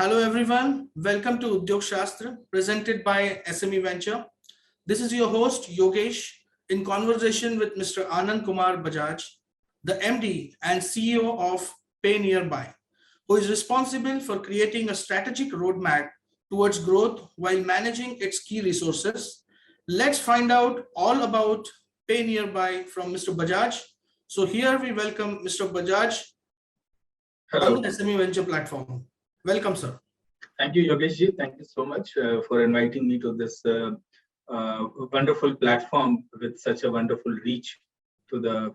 Hello everyone, welcome to Udhyog Shaastra presented by SMEVenture. This is your host Yogesh in conversation with Mr. Anand Kumar Bajaj, the MD and CEO of PayNearby, who is responsible for creating a strategic roadmap towards growth while managing its key resources. Let's find out all about PayNearby from Mr. Bajaj. So here we welcome Mr. Bajaj on the SMEVenture platform. Welcome, sir. Thank you, Yogesh. Thank you so much for inviting me to this wonderful platform with such a wonderful reach to the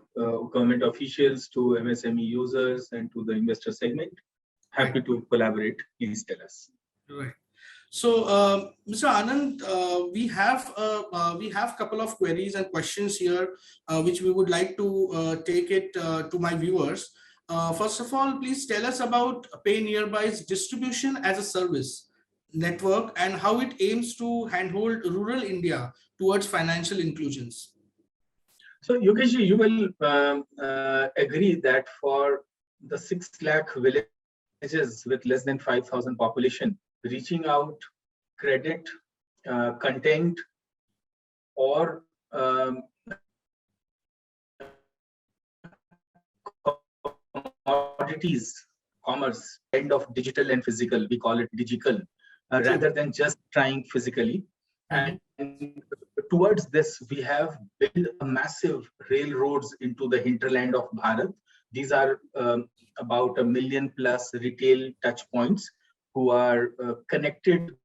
government officials, to MSME users, and to the investor segment. Happy to collaborate. Please tell us. Right. So, Mr. Anand, we have a couple of queries and questions here, which we would like to take it to my viewers. First of all, please tell us about PayNearby's distribution as a service network and how it aims to handhold rural India towards financial inclusions. So, Yogesh, you will agree that for the 6 lakh villages with less than 5,000 population, reaching out credit, content, or commodities, commerce, end of digital and physical, we call it digital, rather than just trying physically. And towards this, we have built a massive railroads into the hinterland of Bharat. These are about 1 million plus retail touch points who are connected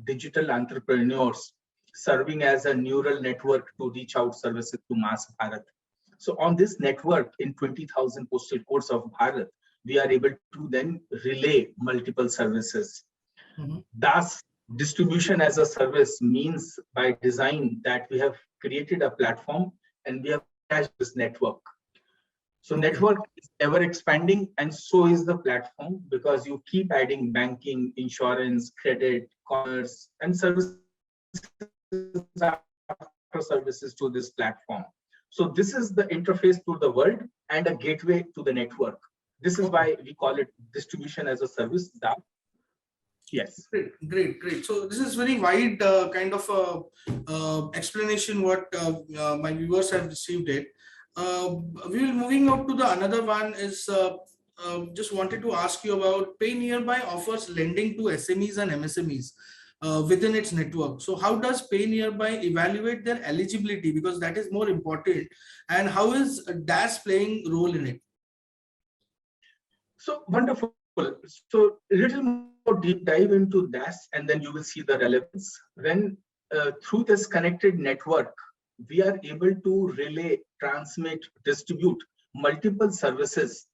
digital entrepreneurs serving as a neural network to reach out services to mass Bharat. So on this network in 20,000 postal codes of Bharat, we are able to then relay multiple services. Thus, distribution as a service means by design that we have created a platform and we have attached this network. So network is ever expanding, and so is the platform, because you keep adding banking, insurance, credit, commerce, and services to this platform. So this is the interface to the world and a gateway to the network. This is why we call it distribution as a service. Yes. Great. So this is very wide kind of explanation what my viewers have received it. We will moving out to the another one is just wanted to ask you about PayNearby offers lending to SMEs and MSMEs within its network. So how does PayNearby evaluate their eligibility, because that is more important, and how is DAS playing role in it? So wonderful. So a little more deep dive into DAS, and then you will see the relevance. When through this connected network, we are able to relay, transmit, distribute multiple services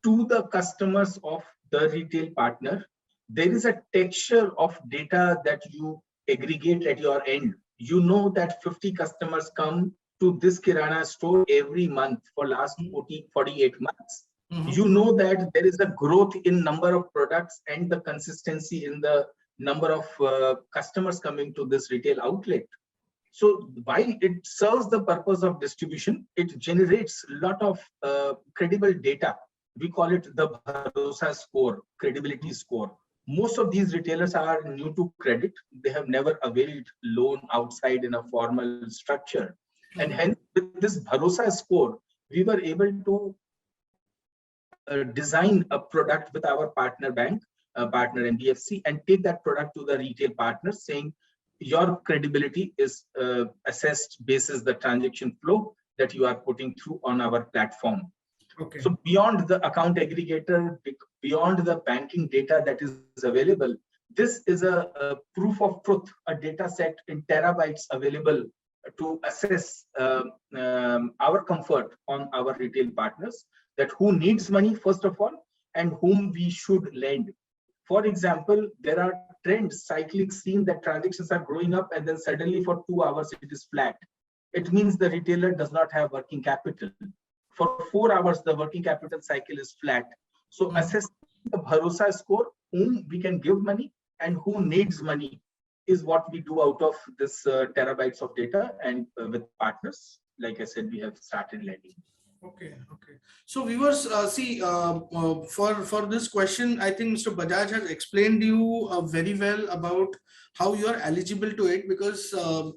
to the customers of the retail partner. There is a texture of data that you aggregate at your end. You know that 50 customers come to this Kirana store every month for last 48 months. You know that there is a growth in number of products and the consistency in the number of customers coming to this retail outlet. So while it serves the purpose of distribution, it generates a lot of credible data. We call it the Bharosa score, credibility score. Most of these retailers are new to credit. They have never availed loan outside in a formal structure. And hence, with this Bharosa score, we were able to design a product with our partner bank, partner NBFC, and take that product to the retail partner saying, your credibility is assessed basis the transaction flow that you are putting through on our platform. Okay. So beyond the account aggregator, beyond the banking data that is available, this is a proof of truth, a data set in terabytes available to assess our comfort on our retail partners, that who needs money first of all and whom we should lend. For example, there are trends, cyclic seen that transactions are growing up and then suddenly for 2 hours it is flat. It means the retailer does not have working capital. For 4 hours, the working capital cycle is flat. So assess the Bharosa score, whom we can give money and who needs money, is what we do out of this terabytes of data, and with partners. Like I said, we have started lending. Okay, okay. So viewers, see, for this question, I think Mr. Bajaj has explained you very well about how you are eligible to it, because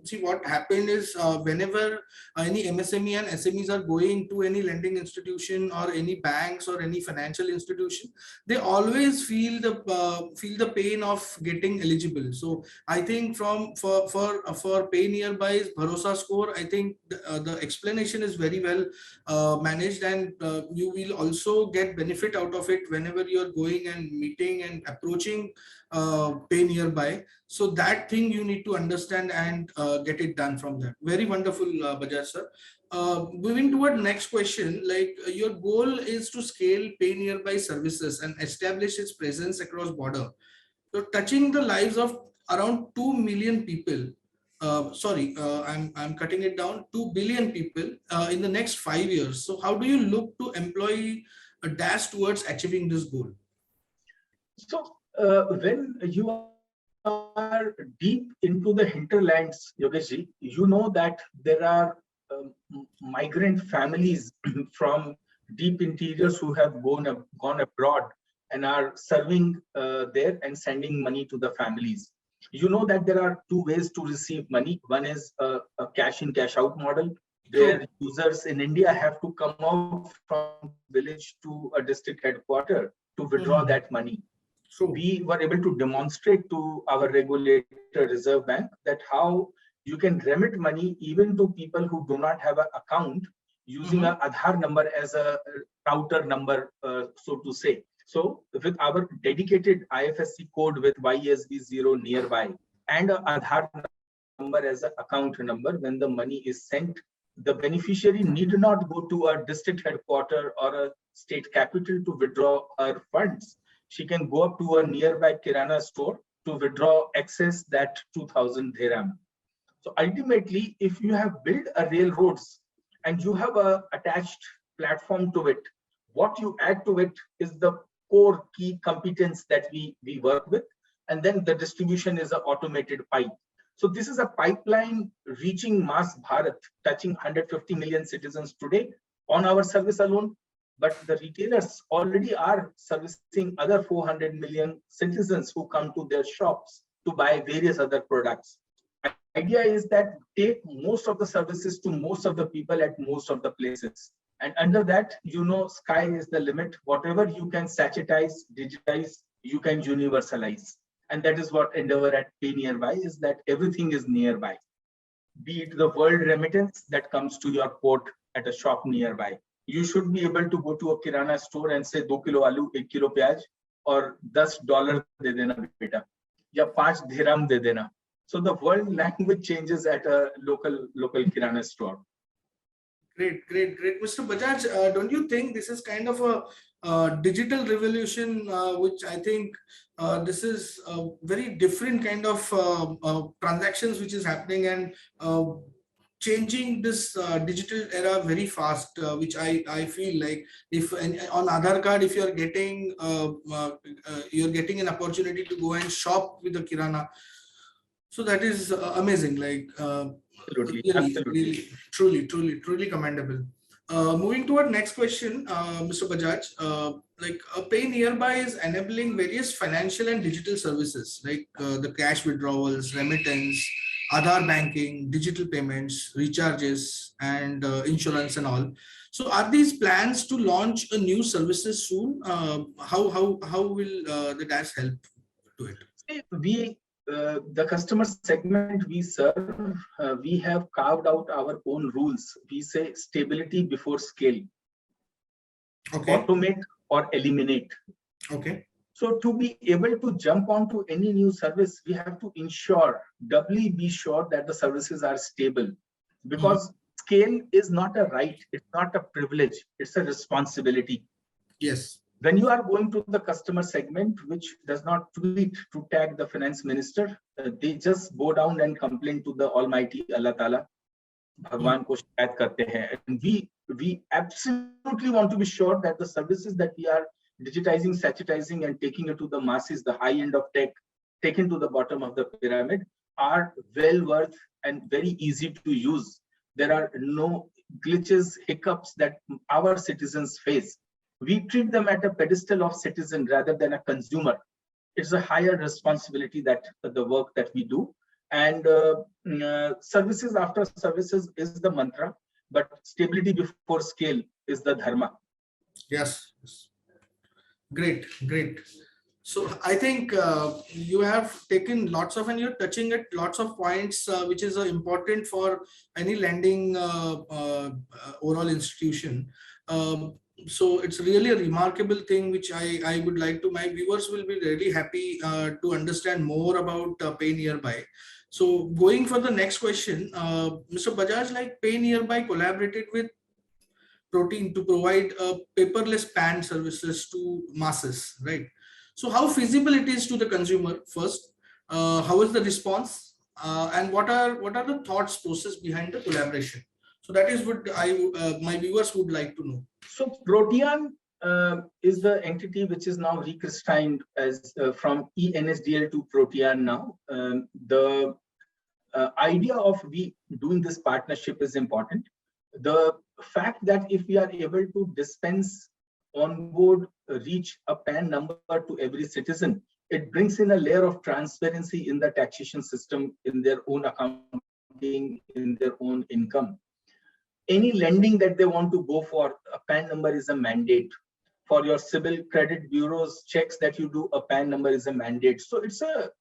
see what happened is whenever any MSME and SMEs are going to any lending institution or any banks or any financial institution, they always feel the pain of getting eligible. So I think for PayNearby's Bharosa score, I think the explanation is very well managed, and you will also get benefit out of it whenever you're going and meeting and approaching PayNearby. So that thing you need to understand and get it done from there. Very wonderful, Bajaj sir. Moving toward next question, like your goal is to scale PayNearby services and establish its presence across border. So touching the lives of around 2 million people, I'm cutting it down, 2 billion people in the next 5 years. So how do you look to employ a dash towards achieving this goal? So when you are deep into the hinterlands, Yogesh ji, you know that there are migrant families from deep interiors who have gone abroad and are serving there and sending money to the families. You know that there are two ways to receive money. One is a cash in, cash out model, where users in India have to come out from village to a district headquarter to withdraw that money. So we were able to demonstrate to our regulator, Reserve Bank, that how you can remit money even to people who do not have an account using an Aadhaar number as a router number, so to say. So with our dedicated IFSC code with YSB0 nearby and an Aadhaar number as an account number, when the money is sent, the beneficiary need not go to a district headquarter or a state capital to withdraw her funds. She can go up to a nearby Kirana store to withdraw excess that 2000 dirham. So ultimately, if you have built a railroads and you have a attached platform to it, what you add to it is the core key competence that we work with, and then the distribution is an automated pipe. So this is a pipeline reaching mass Bharat, touching 150 million citizens today on our service alone. But the retailers already are servicing other 400 million citizens who come to their shops to buy various other products. Idea is that take most of the services to most of the people at most of the places. And under that, you know, sky is the limit. Whatever you can sachetize, digitize, you can universalize. And that is what endeavor at PayNearby is, that everything is nearby. Be it the world remittance that comes to your port at a shop nearby. You should be able to go to a Kirana store and say 2 kilo aloo, 1 kilo pyaj, or $10 de dena beta, ya 5 dirham de dena. So the world language changes at a local Kirana store. Great. Mr. Bajaj, don't you think this is kind of a digital revolution, which I think this is a very different kind of transactions which is happening, and changing this digital era very fast, which I feel like if on Aadhaar card, if you're getting an opportunity to go and shop with the Kirana, so that is amazing, like Absolutely. truly commendable. Moving toward next question, Mr. Bajaj, PayNearby is enabling various financial and digital services like the cash withdrawals, remittance, Aadhaar banking, digital payments, recharges, and insurance and all. So, are these plans to launch a new services soon? How will the Dash help to it? We the customer segment we serve, we have carved out our own rules. We say stability before scale. Okay. Automate or eliminate. Okay. So to be able to jump onto any new service, we have to doubly be sure that the services are stable, because scale is not a right, it's not a privilege, it's a responsibility. Yes. When you are going to the customer segment, which does not tweet to tag the finance minister, they just go down and complain to the Almighty Allah Ta'ala. Bhagwan ko shikayat karte hain. And we absolutely want to be sure that the services that we are digitizing, sachetizing, and taking it to the masses, the high end of tech, taken to the bottom of the pyramid, are well worth and very easy to use. There are no glitches, hiccups that our citizens face, we treat them at a pedestal of citizen rather than a consumer. It's a higher responsibility that the work that we do. And services after services is the mantra, but stability before scale is the dharma. Yes. Yes. Great, great. So I think you have taken lots of, and you're touching at lots of points, which is important for any lending overall institution. So it's really a remarkable thing, which I would like to, my viewers will be really happy to understand more about PayNearby. So going for the next question, Mr. Bajaj, like PayNearby collaborated with Protein to provide paperless PAN services to masses, right? So how feasible it is to the consumer first, how is the response, and what are the thoughts process behind the collaboration? So that is what my viewers would like to know. So Protean is the entity which is now rechristened as from ENSDL to Protean now. The idea of we doing this partnership is important. The fact that if we are able to dispense, onboard, reach a PAN number to every citizen, it brings in a layer of transparency in the taxation system, in their own accounting, in their own income. Any lending that they want to go for, a PAN number is a mandate. For your civil credit bureaus checks that you do, a PAN number is a mandate. So it's a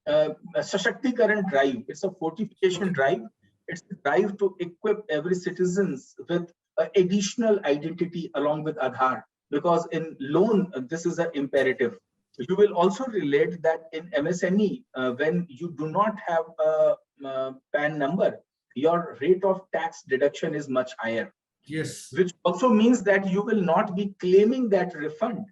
Sashakti-karan drive. It's a fortification drive. It's a drive to equip every citizen with additional identity along with Aadhaar. Because in loan, this is an imperative. You will also relate that in MSME, when you do not have a PAN number, your rate of tax deduction is much higher. Yes. Which also means that you will not be claiming that refund.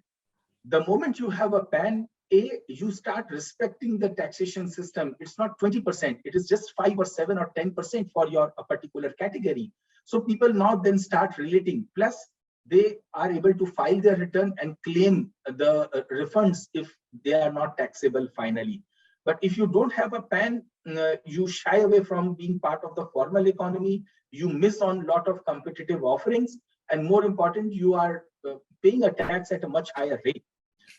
The moment you have a PAN, you start respecting the taxation system. It's not 20%, it is just 5 or 7 or 10% for your a particular category. So people now then start relating. Plus, they are able to file their return and claim the refunds if they are not taxable finally. But if you don't have a PAN, you shy away from being part of the formal economy. You miss on a lot of competitive offerings. And more important, you are paying a tax at a much higher rate.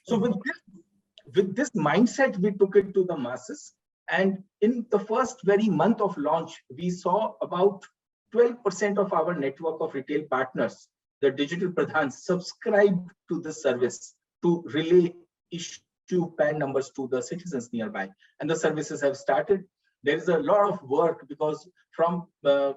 So with this mindset, we took it to the masses. And in the first very month of launch, we saw about 12% of our network of retail partners, the digital pradhans, subscribed to this service to relay issue PAN numbers to the citizens nearby. And the services have started. There is a lot of work because from the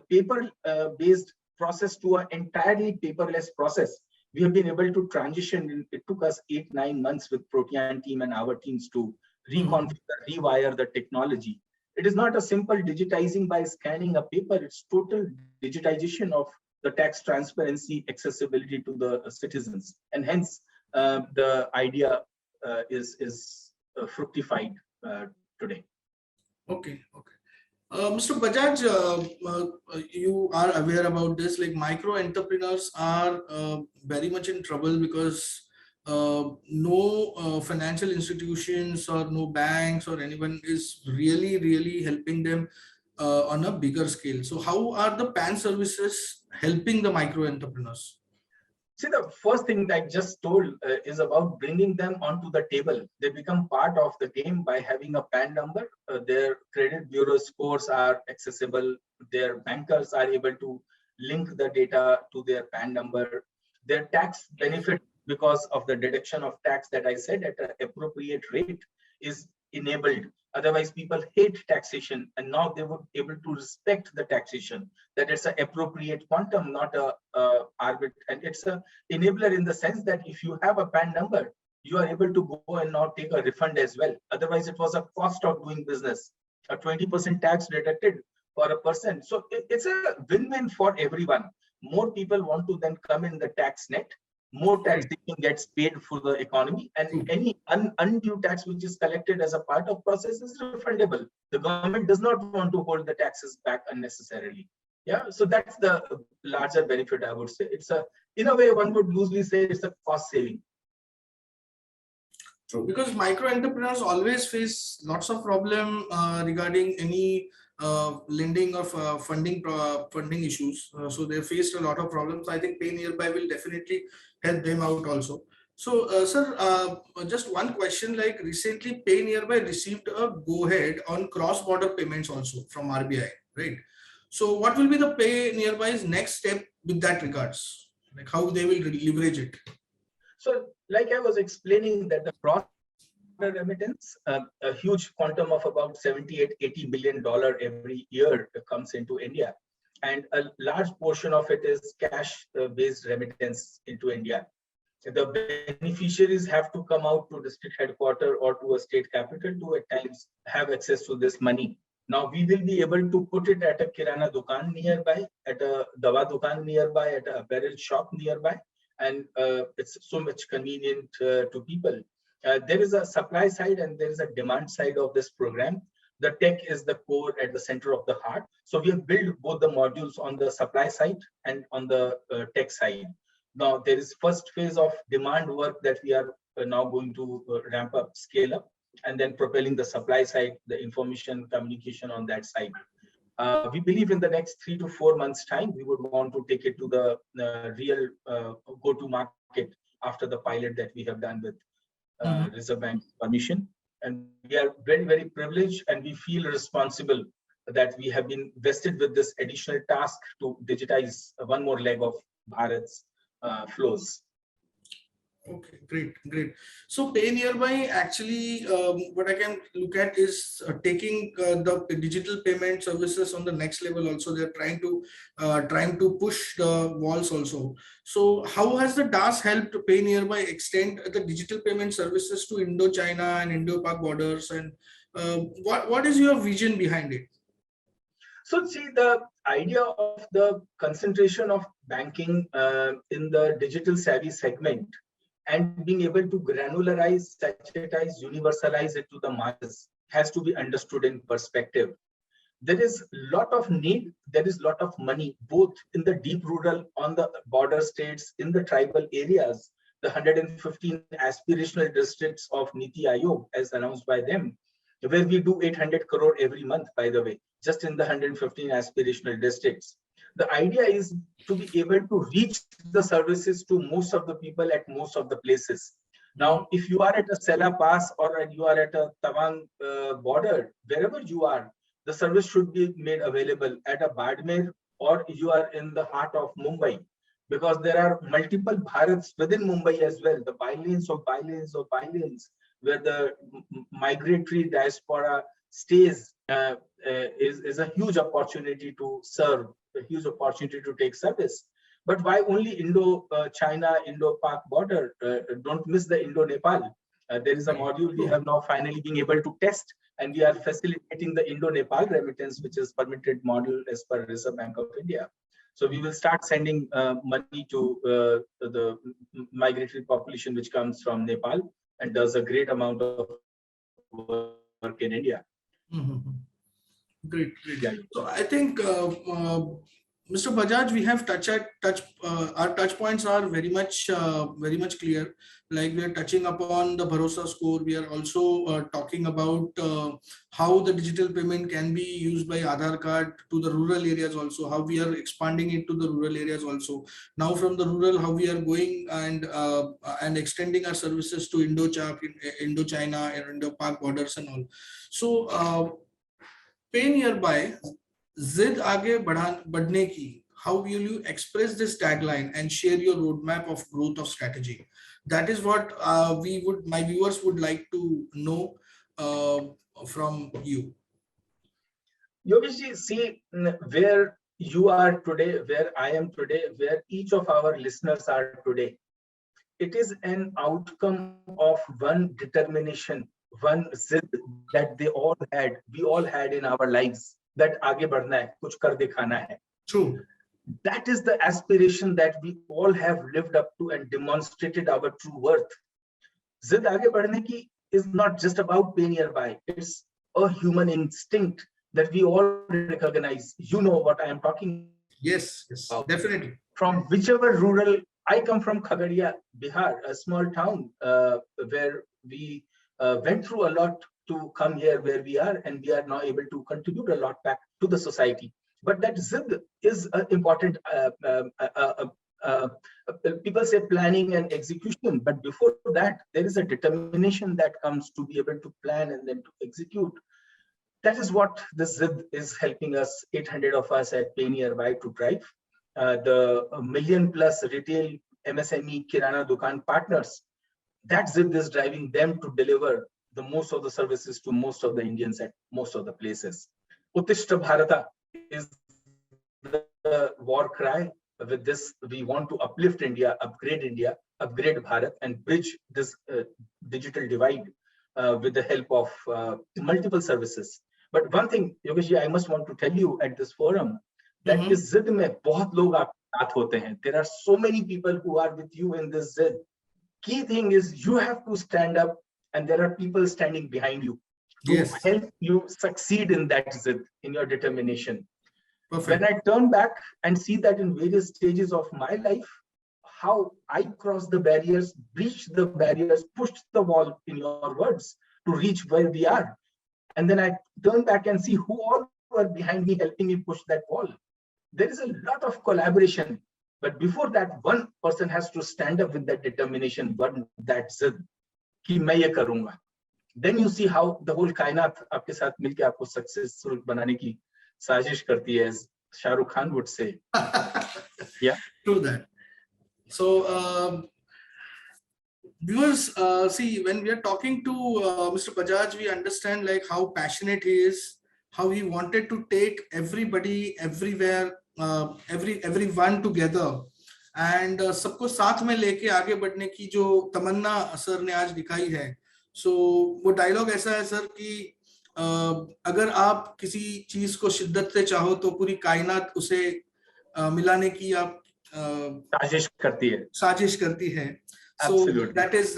paper-based process to an entirely paperless process, we have been able to transition. It took us 8-9 months with Protean team and our teams to reconfigure, rewire the technology. It is not a simple digitizing by scanning a paper. It's total digitization of the tax transparency, accessibility to the citizens. And hence, the idea is fructified today. Okay, okay. Mr. Bajaj, you are aware about this, like micro entrepreneurs are very much in trouble because no financial institutions or no banks or anyone is really helping them on a bigger scale. So how are the PAN services helping the micro entrepreneurs? See, the first thing that I just told is about bringing them onto the table. They become part of the game by having a PAN number. Their credit bureau scores are accessible. Their bankers are able to link the data to their PAN number. Their tax benefit, because of the deduction of tax that I said at an appropriate rate, is enabled. Otherwise, people hate taxation, and now they would be able to respect the taxation, that it's an appropriate quantum, not a arbit. And it's an enabler in the sense that if you have a PAN number, you are able to go and now take a refund as well. Otherwise, it was a cost of doing business, a 20% tax deducted for a person. So it's a win-win for everyone. More people want to then come in the tax net. More taxation gets paid for the economy, and any undue tax which is collected as a part of process is refundable. The government does not want to hold the taxes back unnecessarily. Yeah, so that's the larger benefit, I would say. It's a, in a way, one would loosely say it's a cost saving. True, because micro entrepreneurs always face lots of problem regarding any lending of funding issues. So they faced a lot of problems. I think PayNearby will definitely help them out also. So, sir, just one question. Like recently, PayNearby received a go-ahead on cross-border payments also from RBI, right? So, what will be the PayNearby's next step with that regards? Like how they will leverage it? So, like I was explaining, that the cross-border remittance, a huge quantum of about 78-80 billion every year comes into India, and a large portion of it is cash-based remittance into India. The beneficiaries have to come out to district headquarters or to a state capital to at times have access to this money. Now we will be able to put it at a kirana dukan nearby, at a dawa dukan nearby, at a apparel shop nearby, and it's so much convenient to people. There is a supply side and there is a demand side of this program. The tech is the core at the center of the heart. So we have built both the modules on the supply side and on the tech side. Now there is first phase of demand work that we are now going to ramp up, scale up, and then propelling the supply side, the information communication on that side. We believe in the next 3 to 4 months time, we would want to take it to the real go-to market after the pilot that we have done with Reserve Bank permission. And we are very, very privileged and we feel responsible that we have been vested with this additional task to digitize one more leg of Bharat's flows. Okay, great. So PayNearby actually, what I can look at is taking the digital payment services on the next level. Also, they're trying to push the walls also. So, how has the DAS helped PayNearby extend the digital payment services to Indo-China and Indo-Pak borders? And what is your vision behind it? So, see, the idea of the concentration of banking in the digital savvy segment and being able to granularize, sachetize, universalize it to the masses has to be understood in perspective. There is a lot of need, there is a lot of money, both in the deep rural, on the border states, in the tribal areas, the 115 aspirational districts of Niti Aayog as announced by them, where we do 800 crore every month, by the way, just in the 115 aspirational districts. The idea is to be able to reach the services to most of the people at most of the places. Now, if you are at a Sela Pass or you are at a Tawang border, wherever you are, the service should be made available at a Badmer, or you are in the heart of Mumbai, because there are multiple Bharats within Mumbai as well, the bylanes of bylanes of bylanes, where the migratory diaspora stays is a huge opportunity to serve, a huge opportunity to take service. But why only Indo-China, Indo-Pak border? Don't miss the Indo-Nepal. There is a module we have now finally been able to test, and we are facilitating the Indo-Nepal remittance, which is permitted model as per Reserve Bank of India. So we will start sending money to the migratory population which comes from Nepal and does a great amount of work in India. Great. So I think Mr. Bajaj, we have our touch points are very much clear. Like we are touching upon the Bharosa score. We are also talking about how the digital payment can be used by Aadhaar card to the rural areas also. How we are expanding it to the rural areas also. Now from the rural, how we are going and extending our services to Indo-China and Indo-Pak borders and all. So PayNearby जिद आगे बढ़ने की, how will you express this tagline and share your roadmap of growth of strategy? That is what my viewers would like to know from you. Yogesh, see where you are today, where I am today, where each of our listeners are today. It is an outcome of one determination, one zid that we all had in our lives, that aage badhna hai, kuch kar dikhana hai. True. That is the aspiration that we all have lived up to and demonstrated our true worth. Zid aage badhne ki is not just about PayNearby. It's a human instinct that we all recognize. You know what I am talking. Yes, definitely. From whichever rural, I come from Khagaria, Bihar, a small town where we went through a lot to come here where we are, and we are now able to contribute a lot back to the society. But that ZID is important. People say planning and execution, but before that, there is a determination that comes to be able to plan and then to execute. That is what the ZID is helping us, 800 of us at PayNearby, to drive. The million plus retail MSME Kirana Dukan partners, that ZID is driving them to deliver the most of the services to most of the Indians at most of the places. Uttishta Bharata is the war cry. With this, we want to uplift India, upgrade Bharat, and bridge this digital divide with the help of multiple services. But one thing, Yogesh, I must want to tell you at this forum, that is ZID mein bahut log aap saath hote hain. There are so many people who are with you in this ZID. Key thing is you have to stand up, and there are people standing behind you to help you succeed in that ZID, in your determination. Perfect. When I turn back and see that in various stages of my life, how I crossed the barriers, breached the barriers, pushed the wall, in your words, to reach where we are. And then I turn back and see who all were behind me, helping me push that wall. There is a lot of collaboration. But before that, one person has to stand up with that determination, that ZID, ki main ye karunga. Then you see how the whole kainat aapke saath milke aapko successful banane ki sajish karti hai, as Shah Rukh Khan would say. Yeah, true that. So viewers, see, when we are talking to Mr. Bajaj, we understand like how passionate he is, how he wanted to take everybody, everywhere, everyone together, and सबको साथ में लेके आगे बढ़ने की जो तमन्ना sir ने आज दिखाई है. So वो डायलॉग ऐसा है सर कि अगर आप किसी चीज को शिद्दत से चाहो तो पूरी कायनात उसे मिलाने की आप साजिश करती है. So that is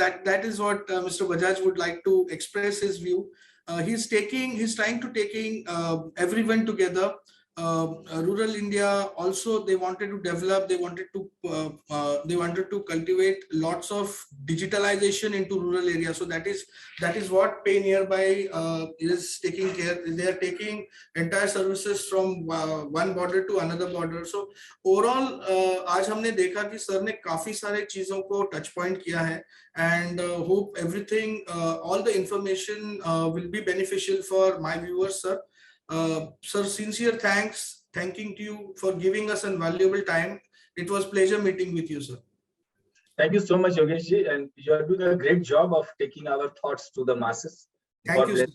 what Mr. Bajaj would like to express his view. He's trying to taking everyone together. Rural India also, they wanted to develop, they wanted to cultivate lots of digitalization into rural areas. So that is what PayNearby is taking care. They are taking entire services from one border to another border. So overall, आज हमने देखा कि sir ने काफी सारे चीजों को touch point किया है, and hope everything, all the information will be beneficial for my viewers, sir. Sir, sincere thanking to you for giving us a valuable time. It was pleasure meeting with you, sir. Thank you so much, Yogesh ji, and you are doing a great job of taking our thoughts to the masses. Thank you, sir.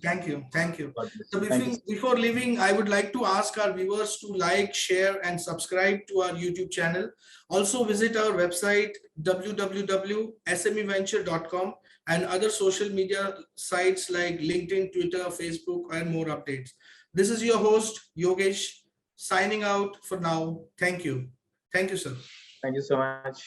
Thank you. So before leaving, I would like to ask our viewers to like, share, and subscribe to our YouTube channel. Also visit our website www.smeventure.com and other social media sites like LinkedIn, Twitter, Facebook, and more updates. This is your host, Yogesh, signing out for now. Thank you. Thank you, sir. Thank you so much.